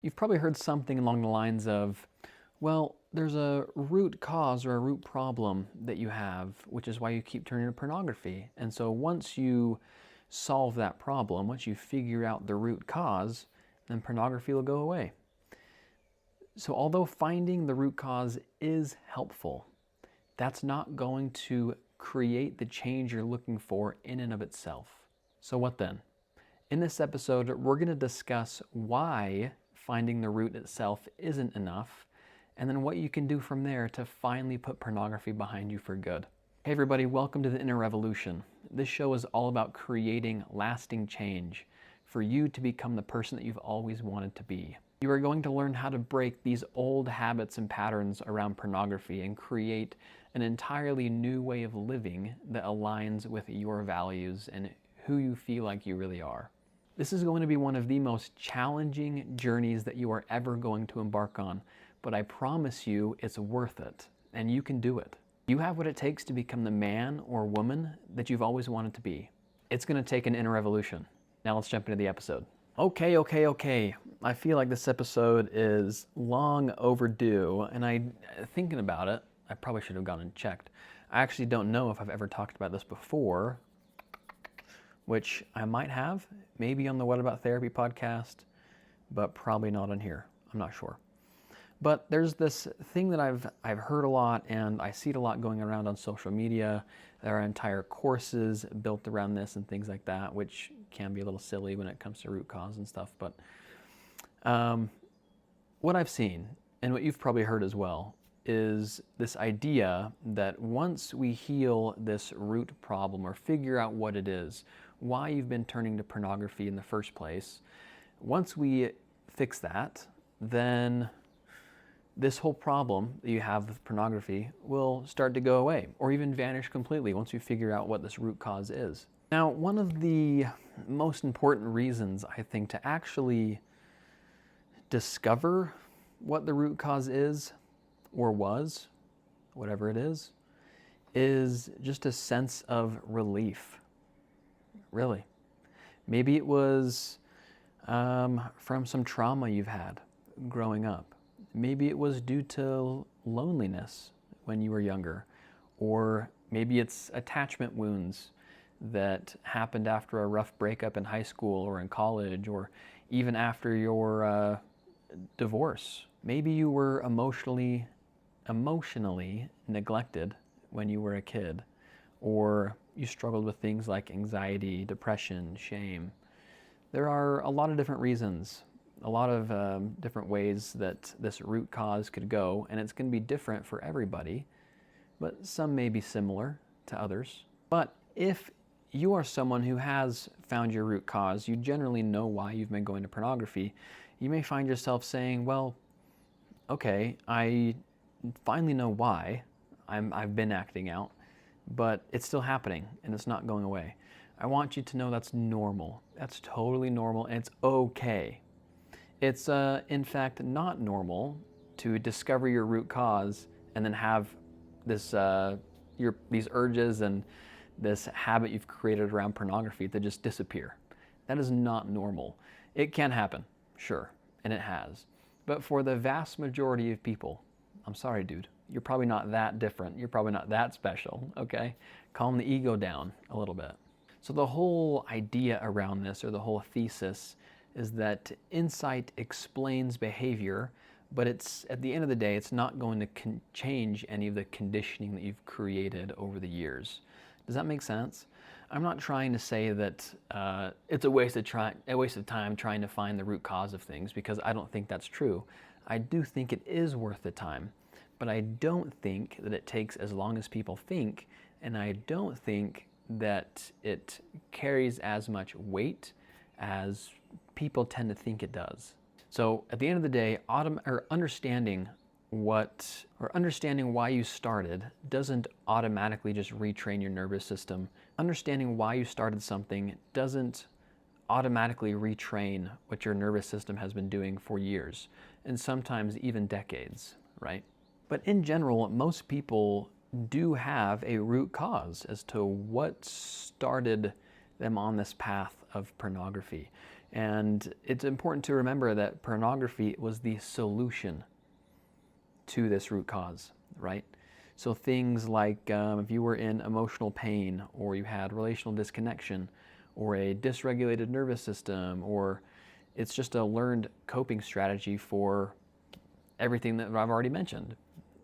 You've probably heard something along the lines of, well, there's a root cause or a root problem that you have, which is why you keep turning to pornography. And so once you solve that problem, once you figure out the root cause, then pornography will go away. So although finding the root cause is helpful, that's not going to create the change you're looking for in and of itself. So what then? In this episode, we're going to discuss why finding the root itself isn't enough, and then what you can do from there to finally put pornography behind you for good. Hey everybody, welcome to the Inner Revolution. This show is all about creating lasting change for you to become the person that you've always wanted to be. You are going to learn how to break these old habits and patterns around pornography and create an entirely new way of living that aligns with your values and who you feel like you really are. This is going to be one of the most challenging journeys that you are ever going to embark on, but I promise you it's worth it, and you can do it. You have what it takes to become the man or woman that you've always wanted to be. It's going to take an inner revolution. Now let's jump into the episode. Okay. I feel like this episode is long overdue, and thinking about it, I probably should have gone and checked. I actually don't know if I've ever talked about this before, which I might have, maybe on the What About Therapy podcast, but probably not on here. I'm not sure. But there's this thing that I've heard a lot, and I see it a lot going around on social media. There are entire courses built around this and things like that, which can be a little silly when it comes to root cause and stuff. But what I've seen, and what you've probably heard as well, is this idea that once we heal this root problem or figure out what it is, why you've been turning to pornography in the first place, once we fix that, then this whole problem that you have with pornography will start to go away or even vanish completely once we figure out what this root cause is. Now, one of the most important reasons, I think, to actually discover what the root cause is or was, whatever it is just a sense of relief. Really. Maybe it was from some trauma you've had growing up. Maybe it was due to loneliness when you were younger. Or maybe it's attachment wounds that happened after a rough breakup in high school or in college, or even after your divorce. Maybe you were emotionally neglected when you were a kid, or you struggled with things like anxiety, depression, shame. There are a lot of different reasons, a lot of different ways that this root cause could go, and it's going to be different for everybody, but some may be similar to others. But if you are someone who has found your root cause, you generally know why you've been going to pornography, you may find yourself saying, well, okay, I finally know why I've been acting out, but it's still happening and it's not going away. I want you to know that's normal. That's totally normal, and it's okay. It's in fact not normal to discover your root cause and then have this these urges and this habit you've created around pornography to just disappear. That is not normal. It can happen, sure, and it has. But for the vast majority of people, I'm sorry, dude, you're probably not that different. You're probably not that special, okay? Calm the ego down a little bit. So the whole idea around this, or the whole thesis, is that insight explains behavior, but it's, at the end of the day, it's not going to change any of the conditioning that you've created over the years. Does that make sense? I'm not trying to say that it's a waste of time trying to find the root cause of things, because I don't think that's true. I do think it is worth the time, but I don't think that it takes as long as people think, and I don't think that it carries as much weight as people tend to think it does. So at the end of the day, understanding why you started doesn't automatically just retrain your nervous system. Understanding why you started something doesn't automatically retrain what your nervous system has been doing for years, and sometimes even decades, right? But in general, most people do have a root cause as to what started them on this path of pornography. And it's important to remember that pornography was the solution to this root cause, right? So things like if you were in emotional pain, or you had relational disconnection, or a dysregulated nervous system, or it's just a learned coping strategy for everything that I've already mentioned,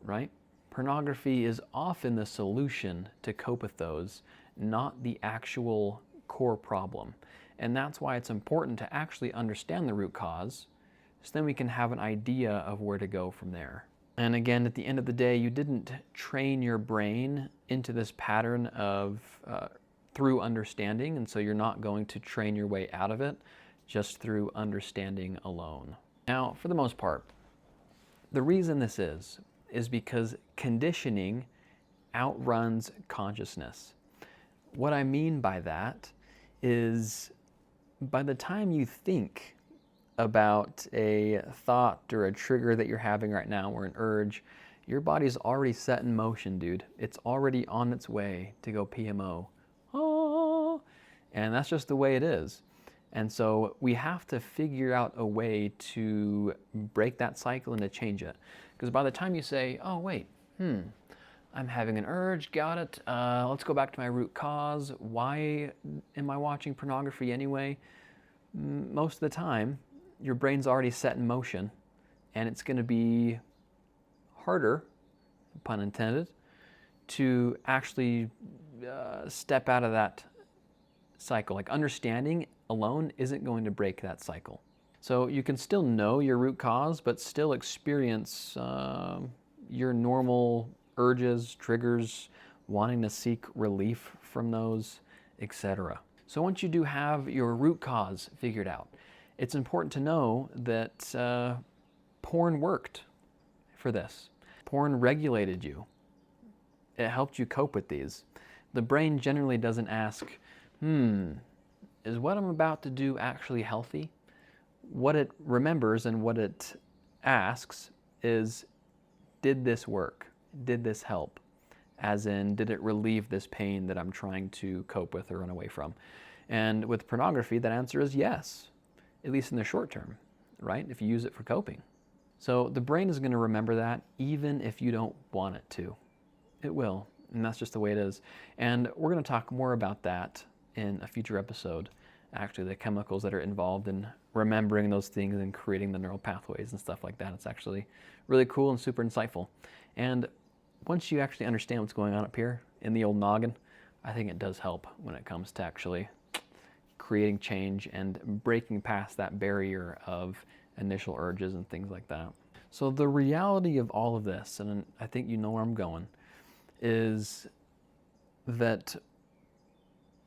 right? Pornography is often the solution to cope with those, not the actual core problem. And that's why it's important to actually understand the root cause, so then we can have an idea of where to go from there. And again, at the end of the day, you didn't train your brain into this pattern of through understanding, and so you're not going to train your way out of it just through understanding alone. Now, for the most part, the reason this is because conditioning outruns consciousness. What I mean by that is, by the time you think about a thought or a trigger that you're having right now, or an urge, your body's already set in motion, dude. It's already on its way to go PMO. Oh, and that's just the way it is. And so we have to figure out a way to break that cycle and to change it. Because by the time you say, oh wait, I'm having an urge, got it, let's go back to my root cause. Why am I watching pornography anyway? Most of the time, your brain's already set in motion, and it's going to be harder, pun intended, to actually step out of that cycle. Like, understanding alone isn't going to break that cycle. So you can still know your root cause, but still experience your normal urges, triggers, wanting to seek relief from those, etc. So once you do have your root cause figured out, it's important to know that porn worked for this. Porn regulated you. It helped you cope with these. The brain generally doesn't ask, is what I'm about to do actually healthy? What it remembers and what it asks is, did this work? Did this help? As in, did it relieve this pain that I'm trying to cope with or run away from? And with pornography, that answer is yes, at least in the short term, right? If you use it for coping. So the brain is going to remember that even if you don't want it to. It will, and that's just the way it is. And we're going to talk more about that in a future episode, actually, the chemicals that are involved in remembering those things and creating the neural pathways and stuff like that. It's actually really cool and super insightful. And once you actually understand what's going on up here in the old noggin, I think it does help when it comes to actually creating change and breaking past that barrier of initial urges and things like that. So the reality of all of this, and I think you know where I'm going, is that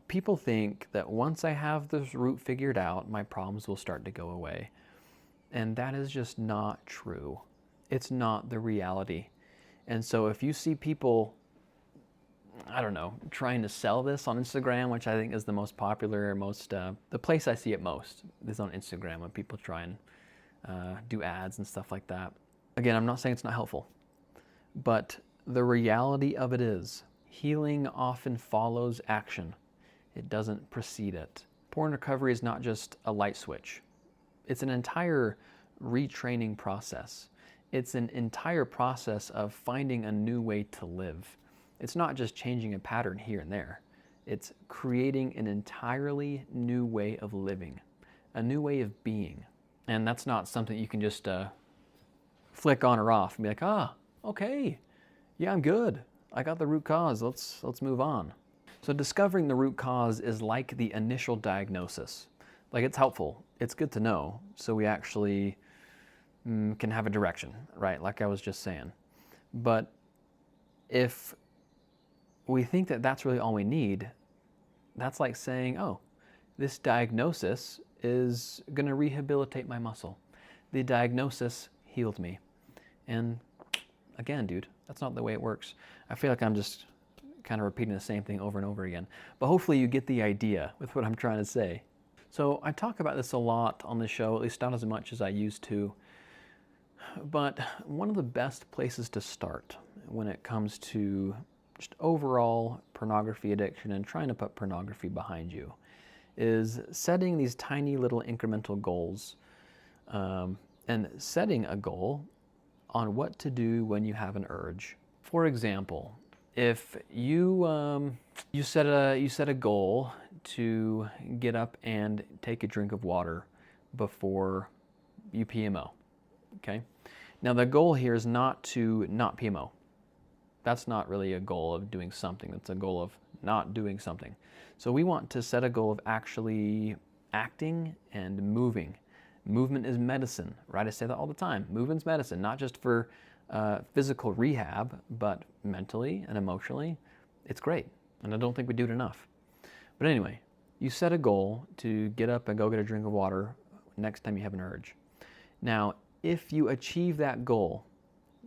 people think that once I have this root figured out, my problems will start to go away. And that is just not true. It's not the reality. And so if you see people, I don't know, trying to sell this on Instagram, which I think is the most popular, the place I see it most is on Instagram, when people try and do ads and stuff like that. Again, I'm not saying it's not helpful, but the reality of it is, healing often follows action. It doesn't precede it. Porn recovery is not just a light switch. It's an entire retraining process. It's an entire process of finding a new way to live. It's not just changing a pattern here and there. It's creating an entirely new way of living, a new way of being. And that's not something you can just flick on or off and be like, okay, yeah, I'm good. I got the root cause, let's move on. So discovering the root cause is like the initial diagnosis. Like, it's helpful, it's good to know, so we actually can have a direction, right? Like I was just saying. But if we think that that's really all we need, that's like saying, oh, this diagnosis is going to rehabilitate my muscle. The diagnosis healed me. And again, dude, that's not the way it works. I feel like I'm just kind of repeating the same thing over and over again. But hopefully you get the idea with what I'm trying to say. So I talk about this a lot on the show, at least not as much as I used to. But one of the best places to start when it comes to just overall pornography addiction and trying to put pornography behind you is setting these tiny little incremental goals, and setting a goal on what to do when you have an urge. For example, if you set a goal to get up and take a drink of water before you PMO, okay? Now the goal here is not to not PMO. That's not really a goal of doing something. That's a goal of not doing something. So we want to set a goal of actually acting and moving. Movement is medicine, right? I say that all the time. Movement's medicine, not just for physical rehab, but mentally and emotionally. It's great, and I don't think we do it enough. But anyway, you set a goal to get up and go get a drink of water next time you have an urge. Now, if you achieve that goal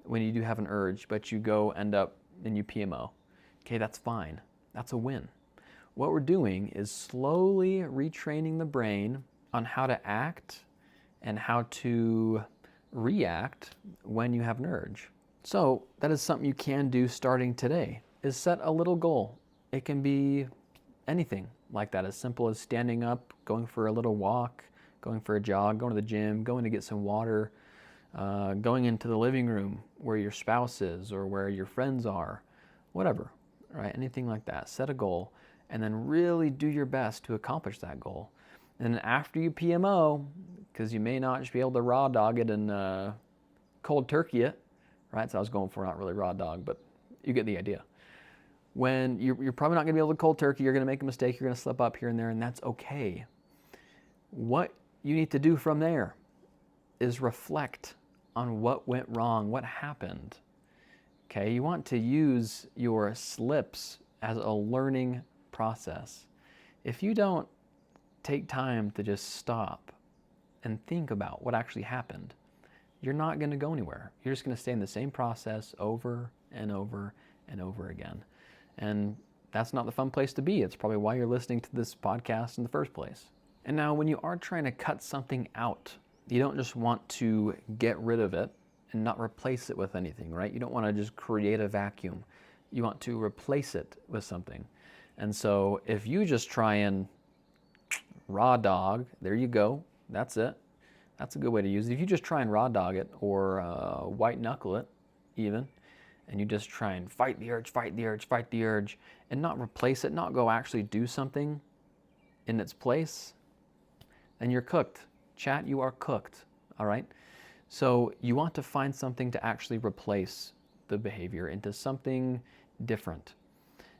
when you do have an urge, but you go end up and you PMO, okay, that's fine. That's a win. What we're doing is slowly retraining the brain on how to act and how to react when you have an urge. So that is something you can do starting today, is set a little goal. It can be anything like that, as simple as standing up, going for a little walk, going for a jog, going to the gym, going to get some water, going into the living room where your spouse is or where your friends are, whatever, right? Anything like that. Set a goal and then really do your best to accomplish that goal. And then after you PMO, because you may not just be able to raw dog it and cold turkey it, right? So I was going for not really raw dog, but you get the idea. When you're probably not going to be able to cold turkey, you're going to make a mistake, you're going to slip up here and there, and that's okay. What you need to do from there is reflect on what went wrong, what happened. Okay, you want to use your slips as a learning process. If you don't take time to just stop and think about what actually happened, you're not going to go anywhere. You're just going to stay in the same process over and over and over again. And that's not the fun place to be. It's probably why you're listening to this podcast in the first place. And now when you are trying to cut something out, you don't just want to get rid of it and not replace it with anything, right? You don't want to just create a vacuum. You want to replace it with something. And so if you just try and raw dog, there you go, that's it. That's a good way to use it. If you just try and raw dog it or white knuckle it even, and you just try and fight the urge, fight the urge, fight the urge, and not replace it, not go actually do something in its place, then you're cooked. Chat, you are cooked, all right? So you want to find something to actually replace the behavior into something different.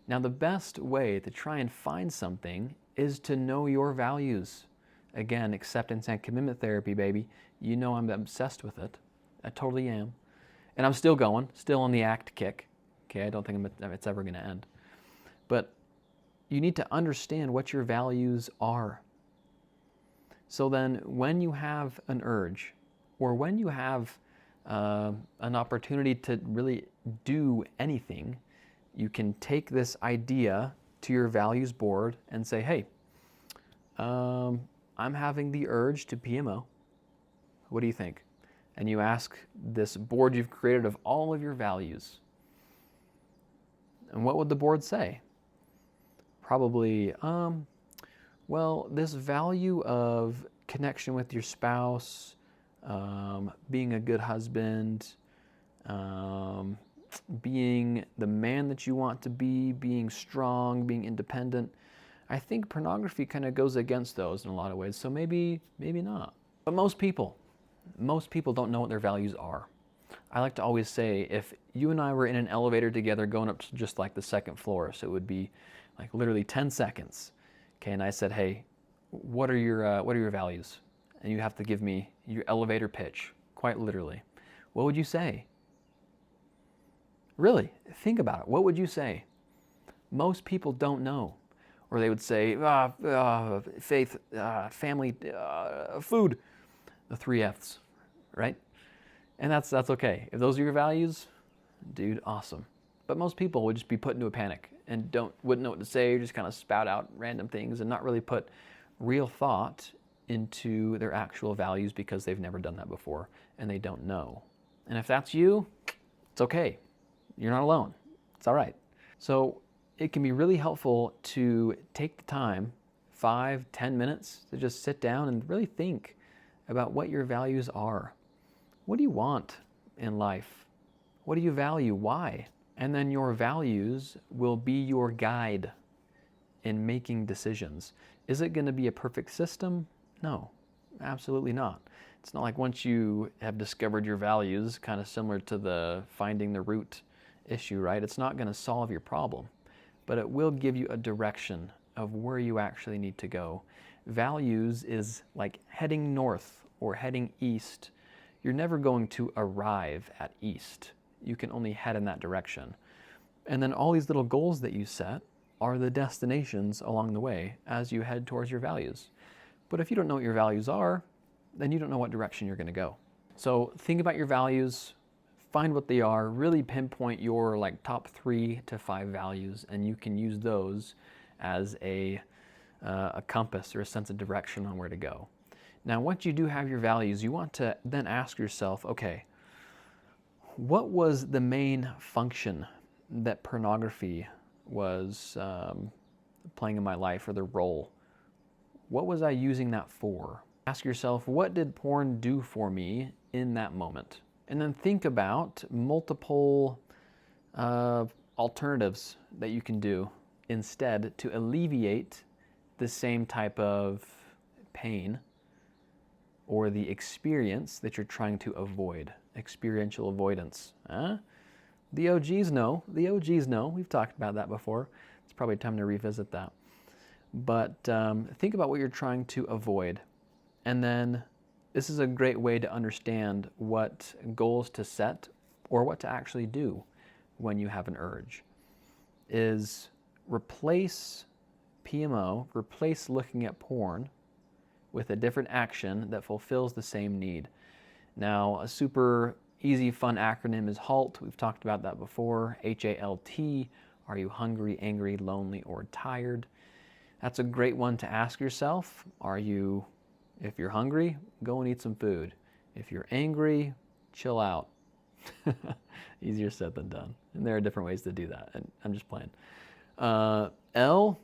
Now, the best way to try and find something is to know your values. Again, acceptance and commitment therapy, baby. You know I'm obsessed with it. I totally am. And I'm still going, still on the ACT kick. Okay, I don't think it's ever going to end. But you need to understand what your values are. So then when you have an urge, or when you have an opportunity to really do anything, you can take this idea to your values board and say, hey, I'm having the urge to PMO. What do you think? And you ask this board you've created of all of your values. And what would the board say? Probably, well, this value of connection with your spouse, being a good husband, being the man that you want to be, being strong, being independent. I think pornography kind of goes against those in a lot of ways, so maybe not. But most people don't know what their values are. I like to always say, if you and I were in an elevator together going up to just like the second floor, so it would be like literally 10 seconds, okay, and I said, hey, what are your values? And you have to give me your elevator pitch, quite literally. What would you say? Really, think about it. What would you say? Most people don't know. Or they would say, faith, family, food, the 3 F's, right? And that's okay. If those are your values, dude, awesome. But most people would just be put into a panic and wouldn't know what to say, or just kind of spout out random things and not really put real thought into their actual values because they've never done that before and they don't know. And if that's you, it's okay. You're not alone. It's all right. So it can be really helpful to take the time 5, 10 minutes to just sit down and really think about what your values are. What do you want in life? What do you value? Why? And then your values will be your guide in making decisions. Is it going to be a perfect system? No, absolutely not. It's not like once you have discovered your values, kind of similar to the finding the root issue, right? It's not going to solve your problem, but it will give you a direction of where you actually need to go. Values is like heading north or heading east. You're never going to arrive at east. You can only head in that direction. And then all these little goals that you set are the destinations along the way as you head towards your values. But if you don't know what your values are, then you don't know what direction you're going to go. So think about your values, find what they are, really pinpoint your like top 3 to 5 values, and you can use those as a compass or a sense of direction on where to go. Now, once you do have your values, you want to then ask yourself, okay, what was the main function that pornography was playing in my life, or the role? What was I using that for? Ask yourself, what did porn do for me in that moment? And then think about multiple alternatives that you can do instead to alleviate the same type of pain or the experience that you're trying to avoid. Experiential avoidance. The OGs know. The OGs know. We've talked about that before. It's probably time to revisit that. But think about what you're trying to avoid. And then this is a great way to understand what goals to set or what to actually do when you have an urge. Is replace PMO, replace looking at porn with a different action that fulfills the same need. Now, a super easy, fun acronym is HALT. We've talked about that before. HALT. Are you hungry, angry, lonely, or tired? That's a great one to ask yourself. If you're hungry, go and eat some food. If you're angry, chill out. Easier said than done. And there are different ways to do that. And I'm just playing. L,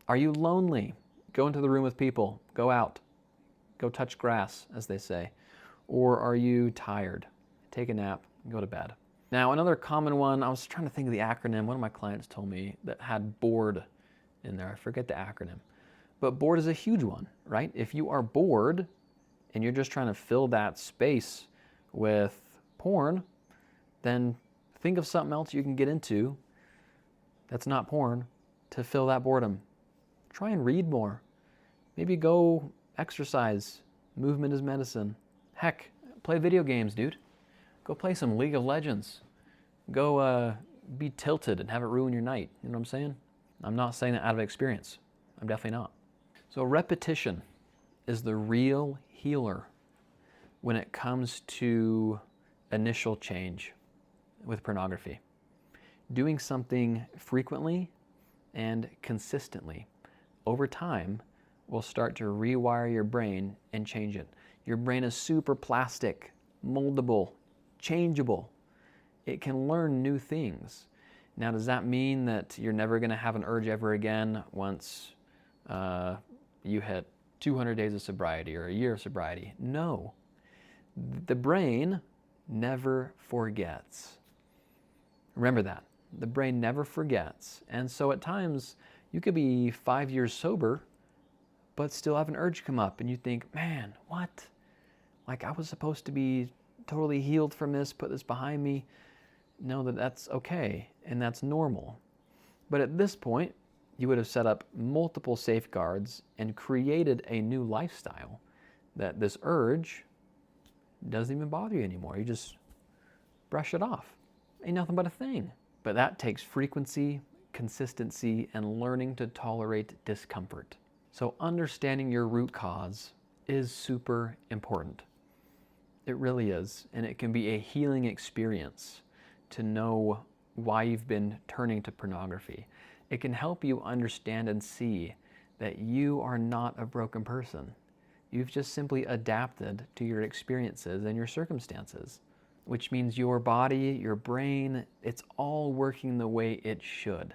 are you lonely? Go into the room with people. Go out. Go touch grass, as they say. Or are you tired? Take a nap, go to bed. Now, another common one, I was trying to think of the acronym. One of my clients told me that had bored in there. I forget the acronym. But bored is a huge one, right? If you are bored and you're just trying to fill that space with porn, then think of something else you can get into that's not porn to fill that boredom. Try and read more. Maybe go exercise. Movement is medicine. Heck, play video games, dude. Go play some League of Legends. Go be tilted and have it ruin your night. You know what I'm saying? I'm not saying that out of experience. I'm definitely not. So repetition is the real healer when it comes to initial change with pornography. Doing something frequently and consistently over time will start to rewire your brain and change it. Your brain is super plastic, moldable, changeable. It can learn new things. Now, does that mean that you're never going to have an urge ever again once you hit 200 days of sobriety or a year of sobriety? No. The brain never forgets. Remember that. The brain never forgets. And so at times, you could be 5 years sober, but still have an urge come up and you think, man, what? Like I was supposed to be totally healed from this, put this behind me. Know that that's okay and that's normal. But at this point, you would have set up multiple safeguards and created a new lifestyle that this urge doesn't even bother you anymore. You just brush it off. Ain't nothing but a thing. But that takes frequency, consistency, and learning to tolerate discomfort. So understanding your root cause is super important. It really is. And it can be a healing experience to know why you've been turning to pornography. It can help you understand and see that you are not a broken person. You've just simply adapted to your experiences and your circumstances, which means your body, your brain, it's all working the way it should.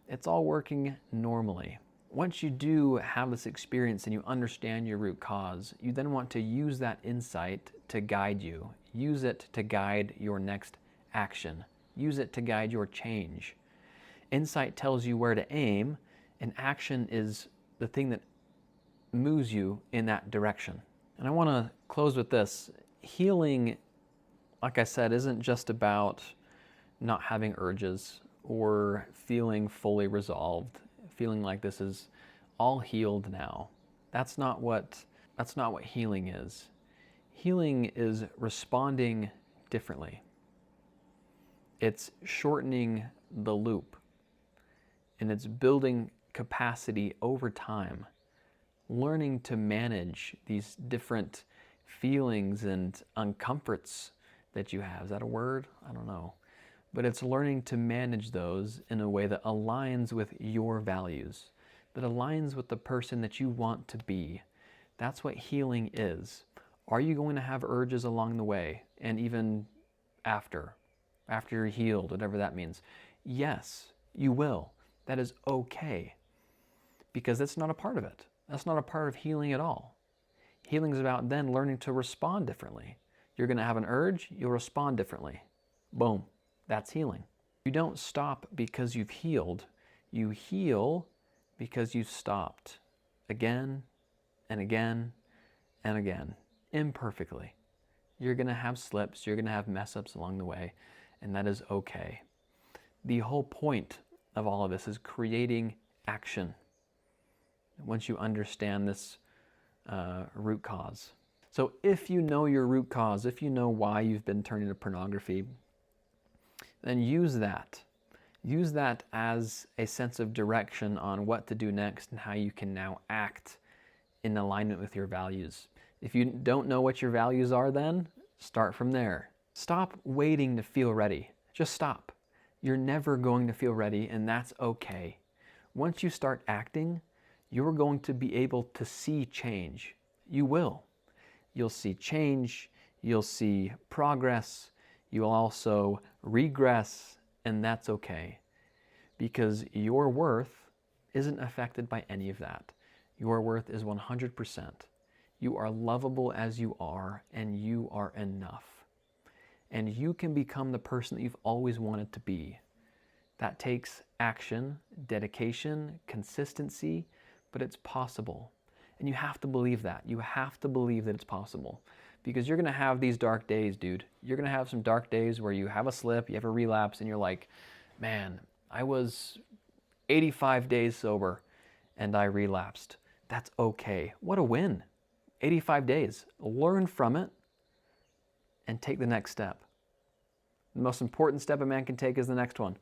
It's all working normally. Once you do have this experience and you understand your root cause, you then want to use that insight to guide you. Use it to guide your next action. Use it to guide your change. Insight tells you where to aim, and action is the thing that moves you in that direction. And I want to close with this. Healing, like I said, isn't just about not having urges or feeling fully resolved, feeling like this is all healed now. That's not what healing is. Healing is responding differently. It's shortening the loop, and it's building capacity over time, learning to manage these different feelings and uncomforts that you have. Is that a word? I don't know. But it's learning to manage those in a way that aligns with your values, that aligns with the person that you want to be. That's what healing is. Are you going to have urges along the way and even after you're healed, whatever that means? Yes, you will. That is okay, because that's not a part of it. That's not a part of healing at all. Healing is about then learning to respond differently. You're going to have an urge, you'll respond differently. Boom. That's healing. You don't stop because you've healed. You heal because you've stopped again and again and again, imperfectly. You're going to have slips, you're going to have mess ups along the way, and that is okay. The whole point of all of this is creating action once you understand this root cause. So if you know your root cause, if you know why you've been turning to pornography, then use that. Use that as a sense of direction on what to do next and how you can now act in alignment with your values. If you don't know what your values are, then start from there. Stop waiting to feel ready. Just stop. You're never going to feel ready, and that's okay. Once you start acting, you're going to be able to see change. You will. You'll see change, you'll see progress, you'll also regress, and that's okay, because your worth isn't affected by any of that. Your worth is 100%. You are lovable as you are, and you are enough. And you can become the person that you've always wanted to be. That takes action, dedication, consistency, but it's possible. And you have to believe that. You have to believe that it's possible. Because you're going to have these dark days, dude. You're going to have some dark days where you have a slip, you have a relapse, and you're like, man, I was 85 days sober and I relapsed. That's okay. What a win. 85 days. Learn from it and take the next step. The most important step a man can take is the next one.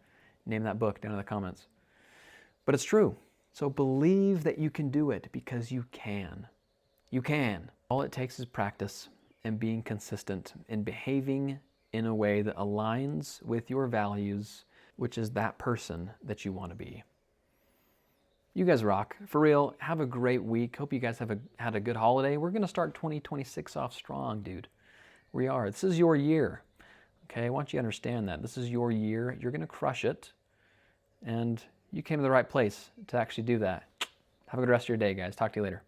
Name that book down in the comments. But it's true. So believe that you can do it, because you can. You can. All it takes is practice and being consistent in behaving in a way that aligns with your values, which is that person that you want to be. You guys rock. For real, have a great week. Hope you guys had a good holiday. We're going to start 2026 off strong, dude. We are. This is your year. Okay, I want you to understand that. This is your year. You're going to crush it. And you came to the right place to actually do that. Have a good rest of your day, guys. Talk to you later.